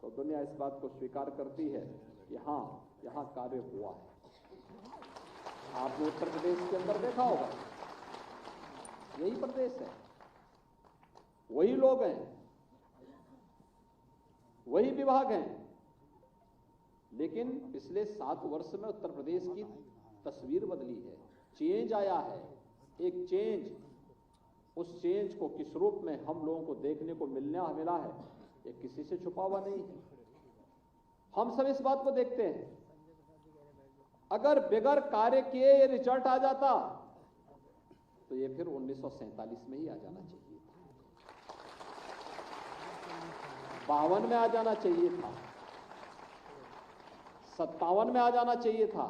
तो दुनिया इस बात को स्वीकार करती है कि हाँ, यहाँ कार्य हुआ है। आपने उत्तर प्रदेश के अंदर देखा होगा, यही प्रदेश है, वही लोग हैं, वही विभाग हैं, लेकिन पिछले 7 वर्ष में उत्तर प्रदेश की तस्वीर बदली है, चेंज आया है। एक चेंज, उस चेंज को किस रूप में हम लोगों को देखने को मिला है, ये किसी से छुपा हुआ नहीं है। हम सब इस बात को देखते हैं। अगर बगैर कार्य किए ये रिजल्ट आ जाता तो ये फिर 1947 में ही आ जाना चाहिए था, 52 में आ जाना चाहिए था, 57 में आ जाना चाहिए था,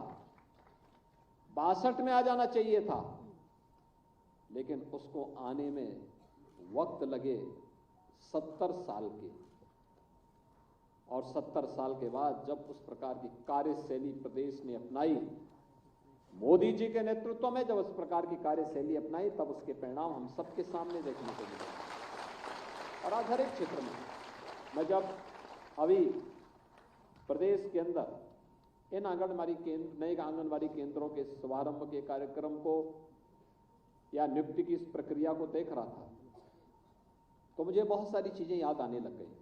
62 में आ जाना चाहिए था, लेकिन उसको आने में वक्त लगे 70 साल के। और 70 साल के बाद जब उस प्रकार की कार्यशैली प्रदेश ने अपनाई, मोदी जी के नेतृत्व में जब उस प्रकार की कार्यशैली अपनाई, तब उसके परिणाम हम सबके सामने देखने को मिले। और आज हर एक क्षेत्र में, मैं जब अभी प्रदेश के अंदर इन आंगनबाड़ी केंद्र, नए आंगनबाड़ी केंद्रों के शुभारंभ के कार्यक्रम को या नियुक्ति की इस प्रक्रिया को देख रहा था, तो मुझे बहुत सारी चीजें याद आने लग गई।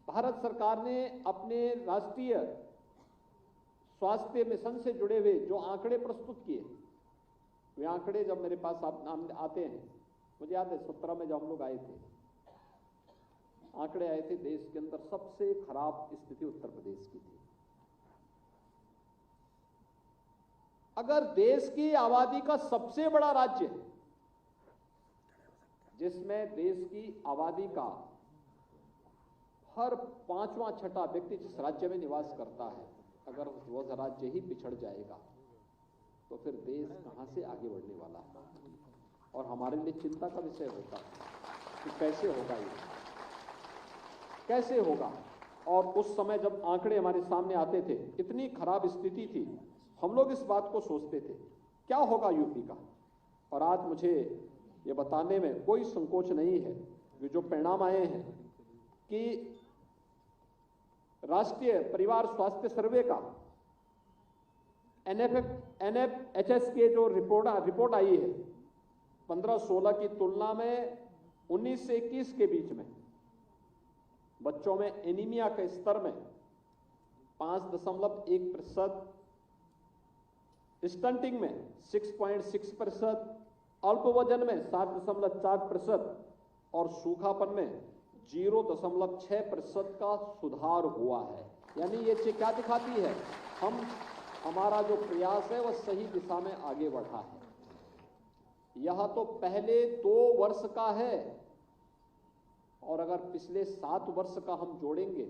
भारत सरकार ने अपने राष्ट्रीय स्वास्थ्य मिशन से जुड़े हुए जो आंकड़े प्रस्तुत किए, वे आंकड़े जब मेरे पास आते हैं, मुझे याद है 17 में जब हम लोग आए थे, आंकड़े आए थे, देश के अंदर सबसे खराब स्थिति उत्तर प्रदेश की थी। अगर देश की आबादी का सबसे बड़ा राज्य, जिसमें देश की आबादी का हर 5वां 6ठा व्यक्ति जिस राज्य में निवास करता है, अगर वो राज्य ही पिछड़ जाएगा तो फिर देश कहां से आगे बढ़ने वाला है। और हमारे लिए चिंता का विषय होता है कि कैसे होगा, ये कैसे होगा। और उस समय जब आंकड़े हमारे सामने आते थे, इतनी खराब स्थिति थी, हम लोग इस बात को सोचते थे क्या होगा यूपी का। और आज मुझे ये बताने में कोई संकोच नहीं है कि जो परिणाम आए हैं कि राष्ट्रीय परिवार स्वास्थ्य सर्वे का NFHS के जो रिपोर्ट आई है, 15-16 की तुलना में 19 से 21 के बीच में बच्चों में एनीमिया के स्तर में 5.1%, स्टंटिंग में 6.6%, अल्प वजन में 7.4% और सूखापन में 0.6% का सुधार हुआ है। यानी ये क्या दिखाती है, हमारा जो प्रयास है वह सही दिशा में आगे बढ़ा है। यह तो पहले 2 वर्ष का है, और अगर पिछले 7 वर्ष का हम जोड़ेंगे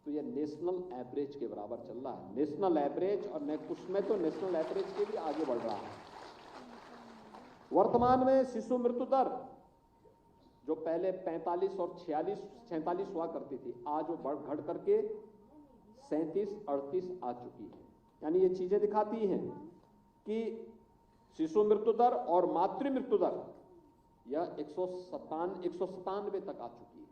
तो यह नेशनल एवरेज के बराबर चल रहा है। नेशनल एवरेज, और उसमें तो नेशनल एवरेज के भी आगे बढ़ रहा है। वर्तमान में शिशु मृत्यु दर जो पहले 45 और 46 हुआ करती थी, आज वो घट करके 37-38 आ चुकी है। यानी ये चीजें दिखाती हैं कि शिशु मृत्यु दर और मातृ मृत्यु दर यह 197 तक आ चुकी है।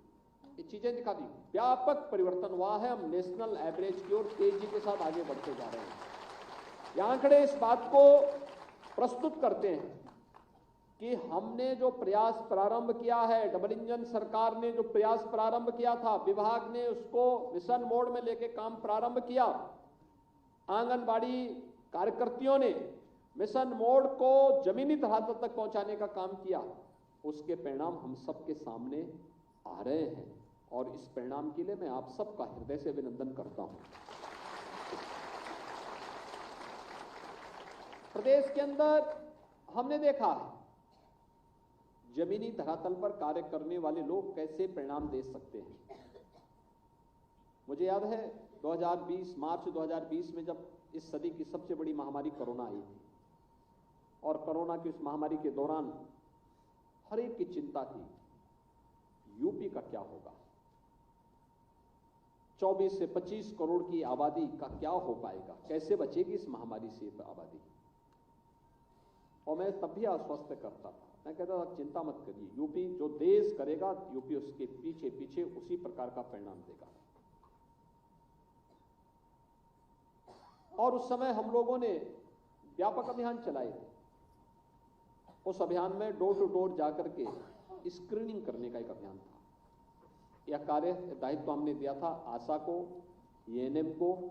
ये चीजें दिखाती, व्यापक परिवर्तन हुआ है। हम नेशनल एवरेज की ओर तेजी के साथ आगे बढ़ते जा रहे हैं। ये आंकड़े इस बात को प्रस्तुत करते हैं कि हमने जो प्रयास प्रारंभ किया है, डबल इंजन सरकार ने जो प्रयास प्रारंभ किया था, विभाग ने उसको मिशन मोड में लेके काम प्रारंभ किया, आंगनबाड़ी कार्यकर्तियों ने मिशन मोड को जमीनी धरातल तक पहुंचाने का काम किया, उसके परिणाम हम सबके सामने आ रहे हैं। और इस परिणाम के लिए मैं आप सबका हृदय से अभिनंदन करता हूं। प्रदेश के अंदर हमने देखा है जमीनी धरातल पर कार्य करने वाले लोग कैसे परिणाम दे सकते हैं। मुझे याद है 2020 मार्च 2020 में जब इस सदी की सबसे बड़ी महामारी कोरोना आई थी, और कोरोना की उस महामारी के दौरान हर एक की चिंता थी यूपी का क्या होगा, 24 से 25 करोड़ की आबादी का क्या हो पाएगा, कैसे बचेगी इस महामारी से आबादी। और मैं तब भी आश्वस्त करता था, मैं कहता था चिंता मत करिए, यूपी जो देश करेगा यूपी उसके पीछे पीछे उसी प्रकार का परिणाम देगा। और उस समय हम लोगों ने व्यापक अभियान चलाए थे। उस अभियान में डोर टू डोर जाकर के स्क्रीनिंग करने का एक अभियान था। यह कार्य दायित्व हमने दिया था आशा को, एएनएम को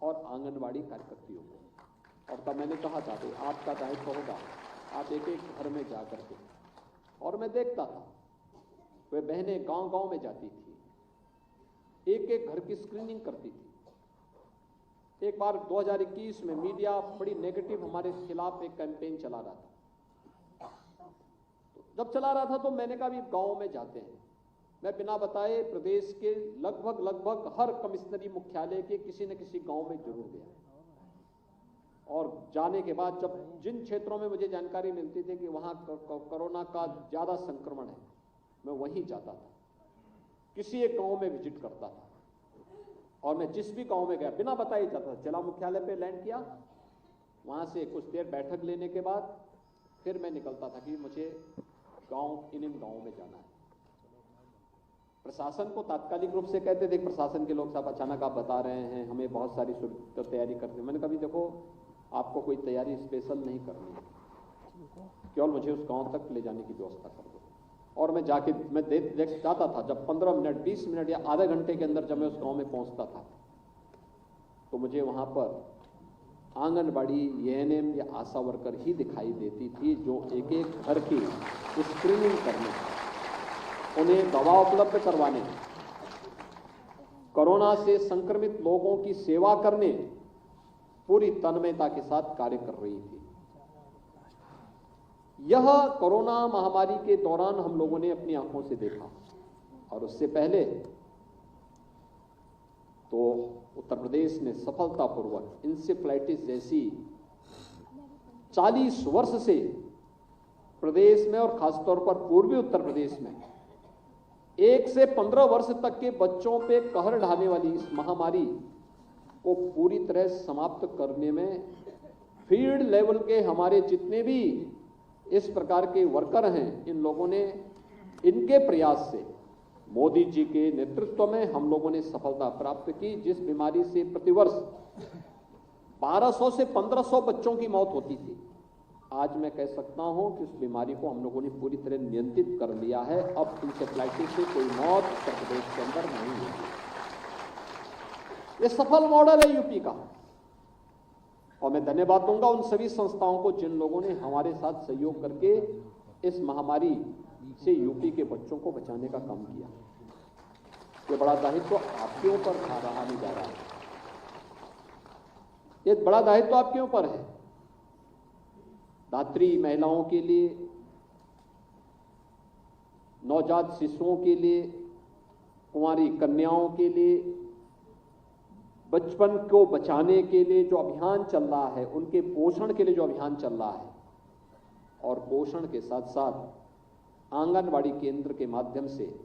और आंगनवाड़ी कार्यकर्तियों को। और तब मैंने कहा था कि आपका दायित्व होगा, आप एक एक घर में जाकर के, और मैं देखता था वे बहनें गांव-गांव में जाती थी, एक एक घर की स्क्रीनिंग करती थी। एक बार 2021 में मीडिया बड़ी नेगेटिव हमारे खिलाफ एक कैंपेन चला रहा था। तो जब चला रहा था तो मैंने कहा भी गांव में जाते हैं। मैं बिना बताए प्रदेश के लगभग हर कमिश्नरी मुख्यालय के किसी न किसी गांव में जरूर गया। और जाने के बाद जब जिन क्षेत्रों में मुझे जानकारी मिलती थी कि वहां कोरोना का ज्यादा संक्रमण है, मैं वहीं जाता था, किसी एक गांव में विजिट करता था। और मैं जिस भी गांव में गया बिना बताए जाता था। जिला मुख्यालय पे लैंड किया, वहां से कुछ देर बैठक लेने के बाद फिर मैं निकलता था कि मुझे इन गांवों में जाना है। प्रशासन को तात्कालिक रूप से कहते थे, प्रशासन के लोग साहब अचानक आप बता रहे हैं, हमें बहुत सारी तैयारी करते। मैंने कहा देखो, आपको कोई तैयारी स्पेशल नहीं करनी है, केवल मुझे उस गांव तक ले जाने की व्यवस्था कर दो। और मैं जाके मैं देख जाता था। जब 15 मिनट 20 मिनट या आधे घंटे के अंदर जब मैं उस गांव में पहुंचता था तो मुझे वहां पर आंगनबाड़ी, एएनएम या आशा वर्कर ही दिखाई देती थी, जो एक एक घर की स्क्रीनिंग करने, उन्हें दवा उपलब्ध करवाने, कोरोना से संक्रमित लोगों की सेवा करने पूरी तन्मयता के साथ कार्य कर रही थी। यह कोरोना महामारी के दौरान हम लोगों ने अपनी आंखों से देखा। और उससे पहले तो उत्तर प्रदेश ने सफलतापूर्वक इंसेफ्लाइटिस जैसी 40 वर्ष से प्रदेश में और खासतौर पर पूर्वी उत्तर प्रदेश में 1 से 15 वर्ष तक के बच्चों पे कहर ढाने वाली इस महामारी को पूरी तरह समाप्त करने में फील्ड लेवल के हमारे जितने भी इस प्रकार के वर्कर हैं, इन लोगों ने, इनके प्रयास से, मोदी जी के नेतृत्व में हम लोगों ने सफलता प्राप्त की। जिस बीमारी से प्रतिवर्ष 1200 से 1500 बच्चों की मौत होती थी, आज मैं कह सकता हूं कि उस बीमारी को हम लोगों ने पूरी तरह नियंत्रित कर लिया है। अब इंसेफ्लाइटिस से कोई मौत उत्तर प्रदेश के अंदर नहीं होती। ये सफल मॉडल है यूपी का। और मैं धन्यवाद दूंगा उन सभी संस्थाओं को जिन लोगों ने हमारे साथ सहयोग करके इस महामारी से यूपी के बच्चों को बचाने का काम किया। ये बड़ा दायित्व आपके ऊपर रहा नहीं जा रहा है, ये बड़ा दायित्व आपके ऊपर है। धात्री महिलाओं के लिए, नवजात शिशुओं के लिए, कुंवारी कन्याओं के लिए, बचपन को बचाने के लिए जो अभियान चल रहा है, उनके पोषण के लिए जो अभियान चल रहा है, और पोषण के साथ साथ आंगनबाड़ी केंद्र के माध्यम से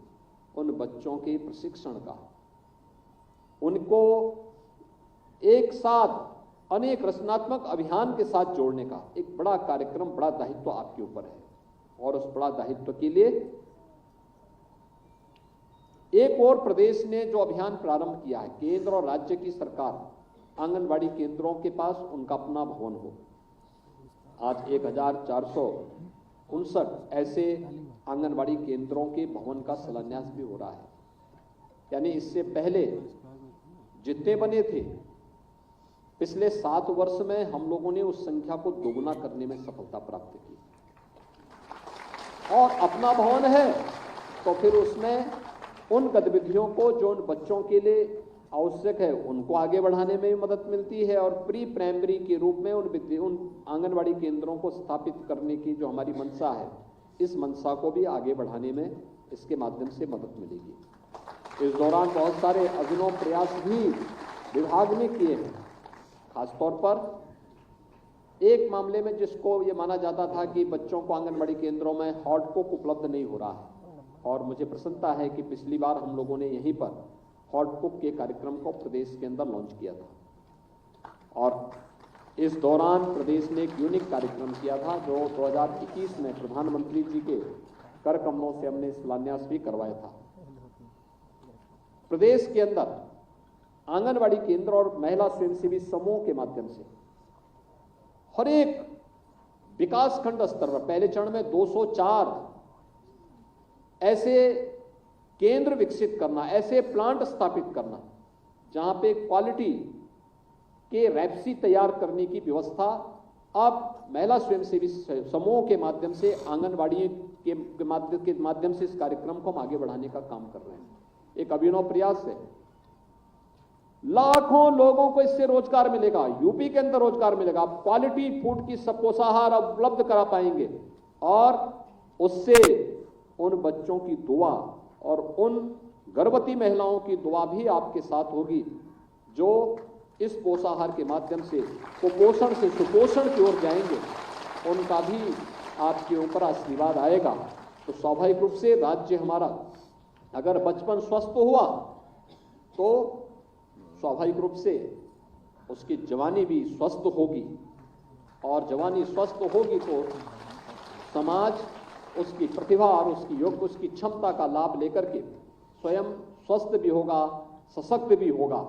उन बच्चों के प्रशिक्षण का, उनको एक साथ अनेक रचनात्मक अभियान के साथ जोड़ने का एक बड़ा कार्यक्रम, बड़ा दायित्व आपके ऊपर है। और उस बड़ा दायित्व के लिए एक और प्रदेश ने जो अभियान प्रारंभ किया है, केंद्र और राज्य की सरकार आंगनबाड़ी केंद्रों के पास उनका अपना भवन हो। आज 1459 ऐसे आंगनबाड़ी केंद्रों के भवन का शिलान्यास भी हो रहा है। यानी इससे पहले जितने बने थे, पिछले 7 वर्ष में हम लोगों ने उस संख्या को दोगुना करने में सफलता प्राप्त की। और अपना भवन है तो फिर उसमें उन गतिविधियों को जो उन बच्चों के लिए आवश्यक है उनको आगे बढ़ाने में मदद मिलती है। और प्री प्राइमरी के रूप में उन आंगनबाड़ी केंद्रों को स्थापित करने की जो हमारी मंशा है, इस मंशा को भी आगे बढ़ाने में इसके माध्यम से मदद मिलेगी। इस दौरान बहुत सारे अभिनव प्रयास भी विभाग ने किए हैं। खासतौर पर एक मामले में जिसको ये माना जाता था कि बच्चों को आंगनबाड़ी केंद्रों में हॉटपॉट उपलब्ध नहीं हो रहा है, और मुझे प्रसन्नता है कि पिछली बार हम लोगों ने यहीं पर हॉटपॉट के कार्यक्रम को प्रदेश के अंदर लॉन्च किया था। और इस दौरान प्रदेश ने एक यूनिक कार्यक्रम किया था जो 2021 में प्रधानमंत्री जी के कर कमलों से हमने शिलान्यास भी करवाया था। प्रदेश के अंदर आंगनबाड़ी केंद्र और महिला स्वयंसेवी समूह के माध्यम से हर एक विकासखंड स्तर पर पहले चरण में 204 ऐसे केंद्र विकसित करना, ऐसे प्लांट स्थापित करना जहां पे क्वालिटी के रैप्सी तैयार करने की व्यवस्था अब महिला स्वयंसेवी समूह के माध्यम से आंगनबाड़ी के माध्यम से इस कार्यक्रम को हम आगे बढ़ाने का काम कर रहे हैं। एक अभिनव प्रयास है। लाखों लोगों को इससे रोजगार मिलेगा, यूपी के अंदर रोजगार मिलेगा। आप क्वालिटी फूड की सब पोषाहार उपलब्ध करा पाएंगे और उससे उन बच्चों की दुआ और उन गर्भवती महिलाओं की दुआ भी आपके साथ होगी जो इस पोषाहार के माध्यम से कुपोषण से सुपोषण की ओर जाएंगे, उनका भी आपके ऊपर आशीर्वाद आएगा। तो स्वाभाविक रूप से राज्य हमारा अगर बचपन स्वस्थ हुआ तो स्वाभाविक रूप से उसकी जवानी भी स्वस्थ होगी और जवानी स्वस्थ होगी तो समाज उसकी प्रतिभा और उसकी योग्य उसकी क्षमता का लाभ लेकर के स्वयं स्वस्थ भी होगा, सशक्त भी होगा।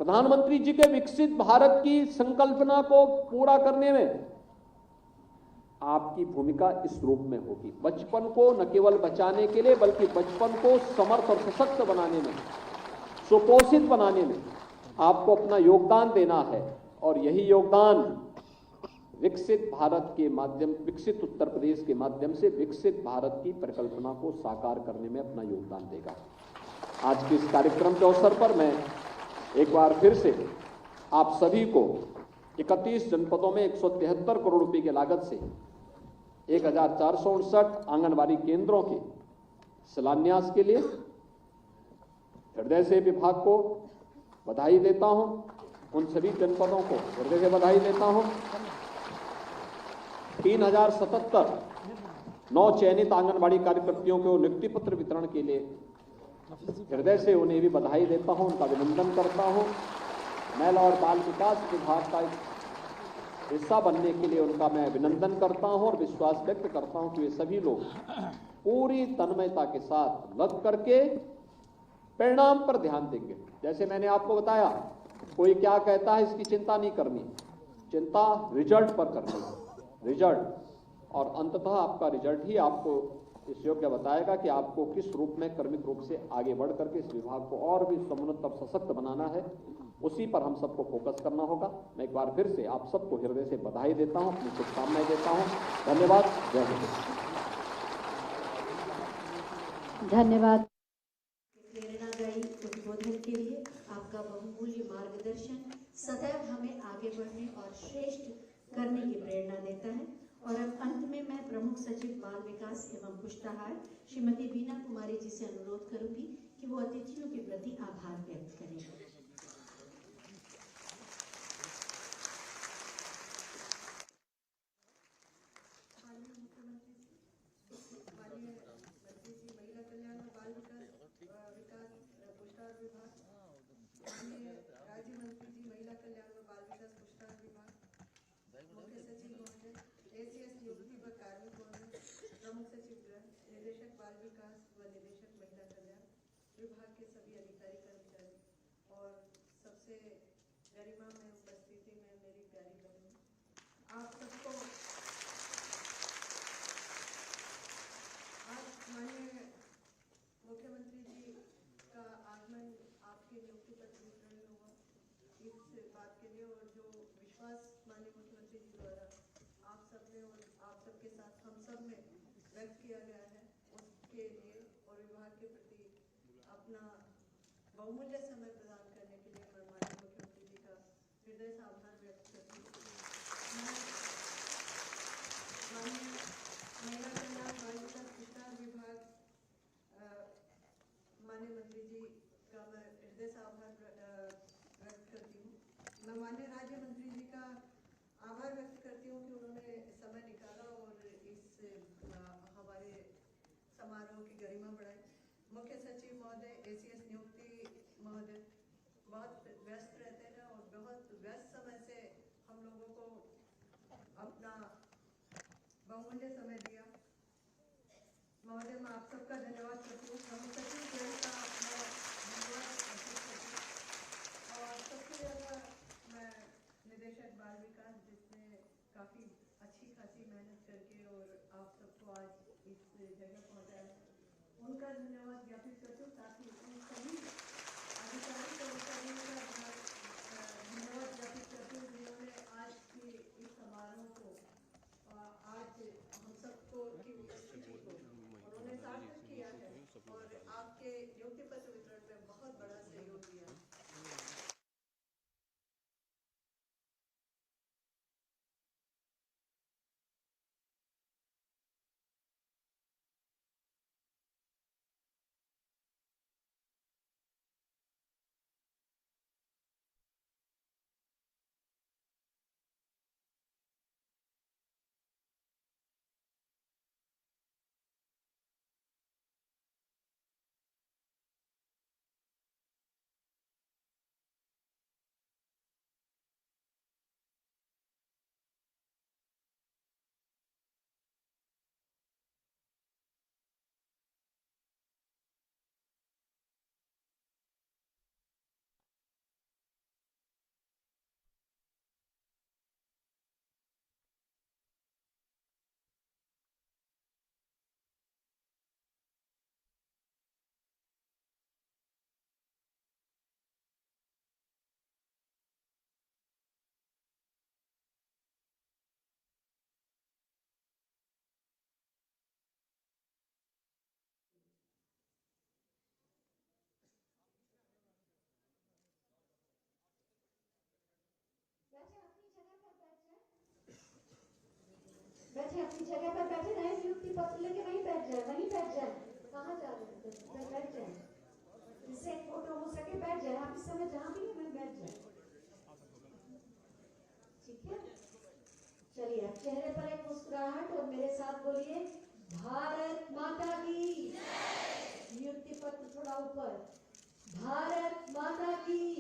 प्रधानमंत्री जी के विकसित भारत की संकल्पना को पूरा करने में आपकी भूमिका इस रूप में होगी। बचपन को न केवल बचाने के लिए बल्कि बचपन को समर्थ और सशक्त बनाने में, सुपोषित बनाने में आपको अपना योगदान देना है और यही योगदान विकसित भारत के माध्यम, विकसित उत्तर प्रदेश के माध्यम से विकसित भारत की परिकल्पना को साकार करने में अपना योगदान देगा। आज के इस कार्यक्रम के अवसर पर मैं एक बार फिर से आप सभी को 31 जनपदों में 173 करोड़ रुपए की लागत से 1459 आंगनबाड़ी केंद्रों के शिलान्यास के लिए हृदय से विभाग को बधाई देता हूं। उन सभी जनपदों को हृदय से बधाई देता हूं। 3077 नौ चयनित आंगनबाड़ी कार्यकर्तियों को नियुक्ति पत्र वितरण के लिए हृदय से उन्हें भी बधाई देता हूं, उनका अभिनंदन करता हूं। महिला और बाल विकास विभाग का हिस्सा बनने के लिए उनका मैं अभिनंदन करता हूं और विश्वास व्यक्त करता हूं कि वे सभी लोग पूरी तन्मयता के साथ लग करके परिणाम पर ध्यान देंगे। जैसे मैंने आपको बताया, कोई क्या कहता है इसकी चिंता नहीं करनी, चिंता रिजल्ट पर करनी है। रिजल्ट और अंततः आपका रिजल्ट ही आपको इस योग्य बताएगा कि आपको किस रूप में कर्मिक रूप से आगे बढ़ करके इस विभाग को और भी समुन्नत और सशक्त बनाना है। उसी पर हम सबको फोकस करना होगा। मैं एक बार फिर से आप सबको हृदय से बधाई देता हूं, अपनी शुभकामनाएं देता हूं। धन्यवाद। जय हिंद। धन्यवाद। प्रेरणादायी उद्बोधन के लिए आपका बहुमूल्य मार्गदर्शन सदैव हमें आगे बढ़ने और श्रेष्ठ करने की प्रेरणा देता है। और अब अंत में मैं प्रमुख सचिव बाल विकास एवं पुष्टाहार श्रीमती बीना कुमारी जी से अनुरोध करूंगी कि वो अतिथियों के प्रति आभार व्यक्त करें। प्रमुख सचिव गृह, निदेशक बाल विकास व निदेशक महिला कल्याण, विभाग के सभी अधिकारी कर्मचारी और सबसे गरिमा में उपस्थिति में मेरी प्यारी बहन, आप सबको आज माननीय मुख्यमंत्री जी का आगमन आपके नियुक्ति पत्र वितरण में हुआ, इस बात के लिए और जो विश्वास माननीय मुख्यमंत्री जी द्वारा आप सब में और आप सबके साथ हम सब में व्यक्त किया गया है, उसके लिए और विभाग के प्रति अपना बहुमूल्य समय प्रदान करने के लिए मैं माननीय मुख्यमंत्री जी का हृदय से आभार व्यक्त करती हूँ। माननीय महिला कल्याण बाल विकास पुष्टाहार विभाग माननीय मंत्री जी का मैं हृदय से आभार व्यक्त करती हूँ। मैं माननीय राज्य मंत्री जी का आभार व्यक्त करती हूँ कि उन्होंने समय निकाला और इस हमारे समारोह की गरिमा बढ़ाई। मुख्य सचिव महोदय, एसीएस नियुक्ति महोदय बहुत व्यस्त रहते हैं और बहुत व्यस्त समय से हम लोगों बहुमूल्य समय दिया। महोदय, मैं आप सबका धन्यवाद करती हूँ। हम सचिव जैन का मैं धन्यवाद अर्पित करती हूँ। और सबसे ज़्यादा मैं निदेशक बाल विकास, जिसने काफ़ी अच्छी खासी मेहनत करके और आप सबको आज इस जगह पहुँचाया है, उनका धन्यवाद ज्ञापित करती हूँ। साथ ही उन सभी अधिकारी कर्मचारियों का धन्यवाद ज्ञापित करती हूँ, जिन्होंने आज के इस समारोह को, आज हम सबको की उपस्थिति को उन्होंने सार्थक किया है और आपके नियुक्ति पत्र वितरण में बहुत बड़ा सहयोग दिया है। बैठे अपनी जगह पर बैठे, नए नियुक्ति पत्र लेके वहीं बैठ जाए, वहीं बैठ जाए। कहाँ जा रहे हैं? बैठ जाए, जिससे फोटो हो सके बैठ जाए। आप इस समय जहाँ भी हैं बैठ जाए, ठीक है? चलिए, आप चेहरे पर एक मुस्कुराहट और मेरे साथ बोलिए, भारत माता की। नियुक्ति पत्र थोड़ा ऊपर, भारत माता की।